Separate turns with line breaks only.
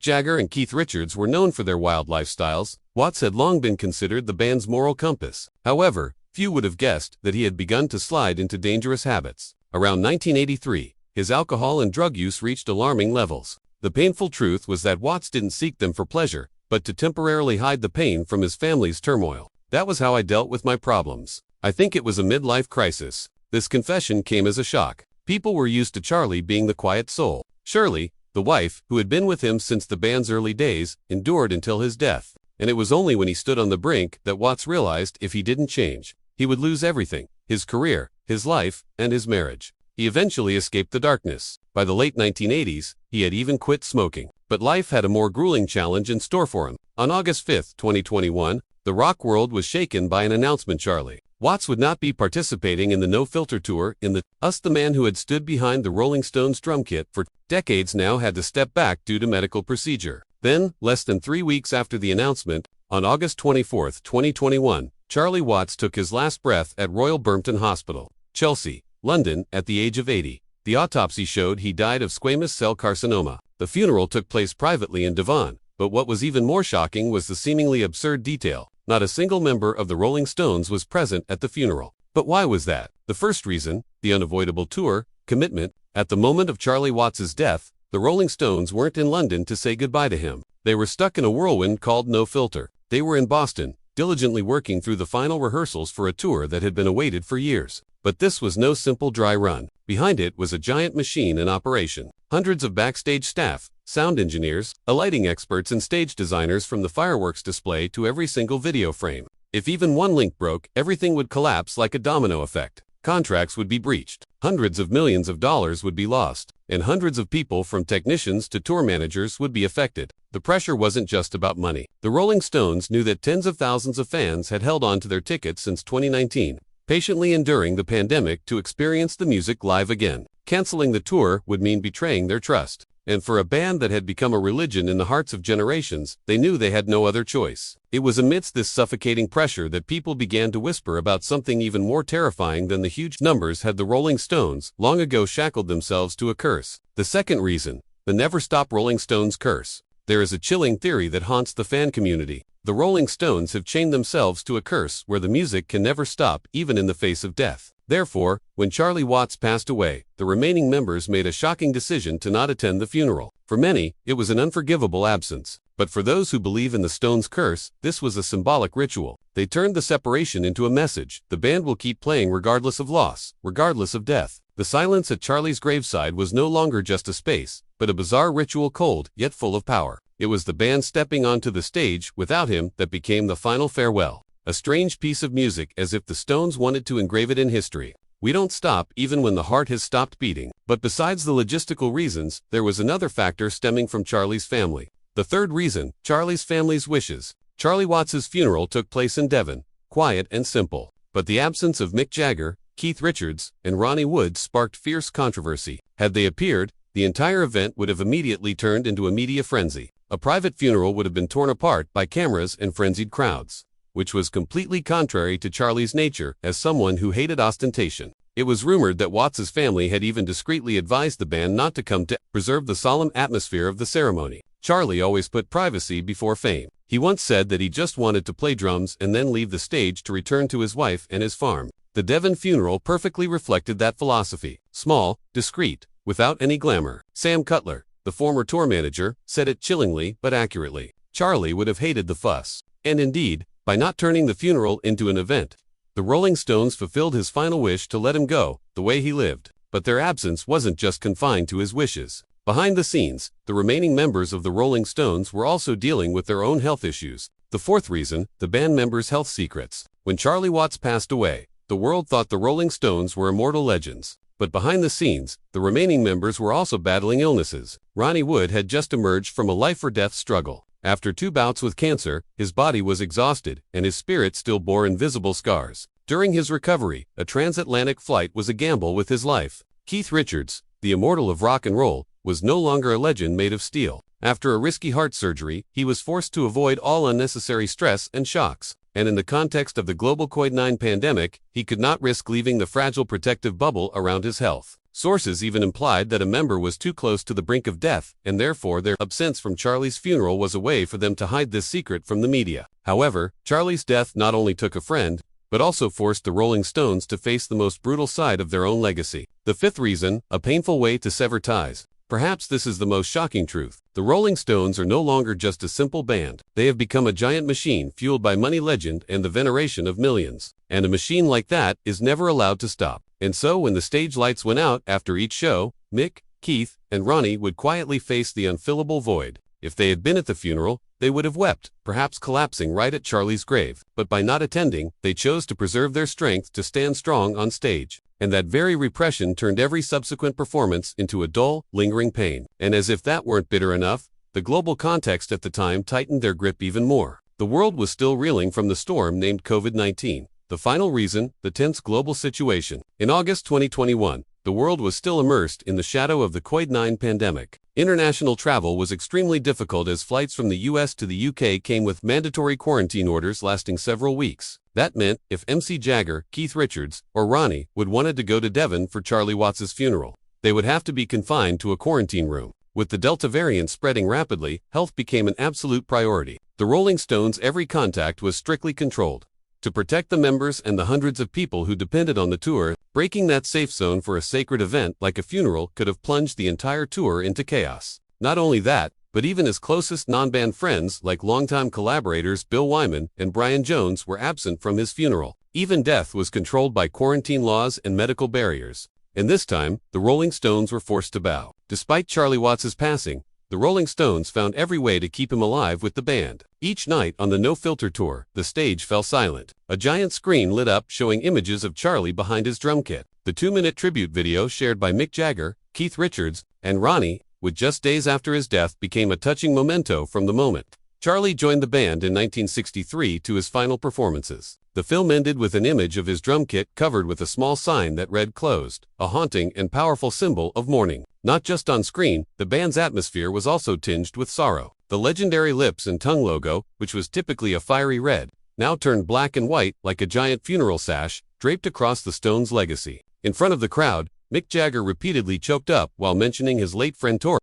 Jagger and Keith Richards were known for their wild lifestyles, Watts had long been considered the band's moral compass. However, few would have guessed that he had begun to slide into dangerous habits. Around 1983, his alcohol and drug use reached alarming levels. The painful truth was that Watts didn't seek them for pleasure, but to temporarily hide the pain from his family's turmoil. "That was how I dealt with my problems. I think it was a midlife crisis." This confession came as a shock. People were used to Charlie being the quiet soul. Shirley, the wife, who had been with him since the band's early days, endured until his death. And it was only when he stood on the brink that Watts realized if he didn't change, he would lose everything: his career, his life, and his marriage. He eventually escaped the darkness. By the late 1980s, he had even quit smoking. But life had a more grueling challenge in store for him. On August 5, 2021, the rock world was shaken by an announcement: Charlie Watts would not be participating in the No Filter tour. The man who had stood behind the Rolling Stones drum kit for decades now had to step back due to medical procedure. Then, less than 3 weeks after the announcement, on August 24, 2021, Charlie Watts took his last breath at Royal Bermpton Hospital, Chelsea, London, at the age of 80. The autopsy showed he died of squamous cell carcinoma. The funeral took place privately in Devon, but what was even more shocking was the seemingly absurd detail: not a single member of the Rolling Stones was present at the funeral. But why was that? The first reason: the unavoidable tour commitment. At the moment of Charlie Watts's death, the Rolling Stones weren't in London to say goodbye to him. They were stuck in a whirlwind called No Filter. They were in Boston, diligently working through the final rehearsals for a tour that had been awaited for years. But this was no simple dry run. Behind it was a giant machine in operation. Hundreds of backstage staff, sound engineers, lighting experts, and stage designers, from the fireworks display to every single video frame. If even one link broke, everything would collapse like a domino effect. Contracts would be breached, hundreds of millions of dollars would be lost, and hundreds of people, from technicians to tour managers, would be affected. The pressure wasn't just about money. The Rolling Stones knew that tens of thousands of fans had held on to their tickets since 2019, patiently enduring the pandemic to experience the music live again. Canceling the tour would mean betraying their trust. And for a band that had become a religion in the hearts of generations, they knew they had no other choice. It was amidst this suffocating pressure that people began to whisper about something even more terrifying than the huge numbers. Had the Rolling Stones long ago shackled themselves to a curse? The second reason: the Never Stop Rolling Stones curse. There is a chilling theory that haunts the fan community. The Rolling Stones have chained themselves to a curse where the music can never stop, even in the face of death. Therefore, when Charlie Watts passed away, the remaining members made a shocking decision to not attend the funeral. For many, it was an unforgivable absence. But for those who believe in the Stones' curse, this was a symbolic ritual. They turned the separation into a message: the band will keep playing regardless of loss, regardless of death. The silence at Charlie's graveside was no longer just a space, but a bizarre ritual, cold yet full of power. It was the band stepping onto the stage without him that became the final farewell. A strange piece of music, as if the Stones wanted to engrave it in history. We don't stop even when the heart has stopped beating. But besides the logistical reasons, there was another factor stemming from Charlie's family. The third reason: Charlie's family's wishes. Charlie Watts's funeral took place in Devon, quiet and simple. But the absence of Mick Jagger, Keith Richards, and Ronnie Wood sparked fierce controversy. Had they appeared, the entire event would have immediately turned into a media frenzy. A private funeral would have been torn apart by cameras and frenzied crowds, which was completely contrary to Charlie's nature as someone who hated ostentation. It was rumored that Watts's family had even discreetly advised the band not to come to preserve the solemn atmosphere of the ceremony. Charlie always put privacy before fame. He once said that he just wanted to play drums and then leave the stage to return to his wife and his farm. The Devon funeral perfectly reflected that philosophy: small, discreet, without any glamour. Sam Cutler, the former tour manager, said it chillingly but accurately: Charlie would have hated the fuss. And indeed, by not turning the funeral into an event, the Rolling Stones fulfilled his final wish to let him go the way he lived. But their absence wasn't just confined to his wishes. Behind the scenes, the remaining members of the Rolling Stones were also dealing with their own health issues. The fourth reason: the band members' health secrets. When Charlie Watts passed away, the world thought the Rolling Stones were immortal legends. But behind the scenes, the remaining members were also battling illnesses. Ronnie Wood had just emerged from a life-or-death struggle. After 2 bouts with cancer, his body was exhausted, and his spirit still bore invisible scars. During his recovery, a transatlantic flight was a gamble with his life. Keith Richards, the immortal of rock and roll, was no longer a legend made of steel. After a risky heart surgery, he was forced to avoid all unnecessary stress and shocks. And in the context of the global COVID-19 pandemic, he could not risk leaving the fragile protective bubble around his health. Sources even implied that a member was too close to the brink of death, and therefore their absence from Charlie's funeral was a way for them to hide this secret from the media. However, Charlie's death not only took a friend, but also forced the Rolling Stones to face the most brutal side of their own legacy. The fifth reason, a painful way to sever ties. Perhaps this is the most shocking truth. The Rolling Stones are no longer just a simple band. They have become a giant machine fueled by money, legend, and the veneration of millions. And a machine like that is never allowed to stop. And so when the stage lights went out after each show, Mick, Keith, and Ronnie would quietly face the unfillable void. If they had been at the funeral, they would have wept, perhaps collapsing right at Charlie's grave. But by not attending, they chose to preserve their strength to stand strong on stage. And that very repression turned every subsequent performance into a dull, lingering pain. And as if that weren't bitter enough, the global context at the time tightened their grip even more. The world was still reeling from the storm named COVID-19. The final reason, the tense global situation. In August 2021, the world was still immersed in the shadow of the COVID-19 pandemic. International travel was extremely difficult as flights from the US to the UK came with mandatory quarantine orders lasting several weeks. That meant if Mick Jagger, Keith Richards, or Ronnie Wood wanted to go to Devon for Charlie Watts' funeral, they would have to be confined to a quarantine room. With the Delta variant spreading rapidly, health became an absolute priority. The Rolling Stones' every contact was strictly controlled. To protect the members and the hundreds of people who depended on the tour, breaking that safe zone for a sacred event like a funeral could have plunged the entire tour into chaos. Not only that, but even his closest non-band friends like longtime collaborators Bill Wyman and Brian Jones were absent from his funeral. Even death was controlled by quarantine laws and medical barriers. And this time, the Rolling Stones were forced to bow. Despite Charlie Watts' passing, the Rolling Stones found every way to keep him alive with the band. Each night on the No Filter tour, the stage fell silent. A giant screen lit up showing images of Charlie behind his drum kit. The 2-minute tribute video shared by Mick Jagger, Keith Richards, and Ronnie Wood just days after his death became a touching memento from the moment. Charlie joined the band in 1963 to his final performances. The film ended with an image of his drum kit covered with a small sign that read "Closed," a haunting and powerful symbol of mourning. Not just on screen, the band's atmosphere was also tinged with sorrow. The legendary lips and tongue logo, which was typically a fiery red, now turned black and white like a giant funeral sash draped across the Stones' legacy. In front of the crowd, Mick Jagger repeatedly choked up while mentioning his late friend Tor.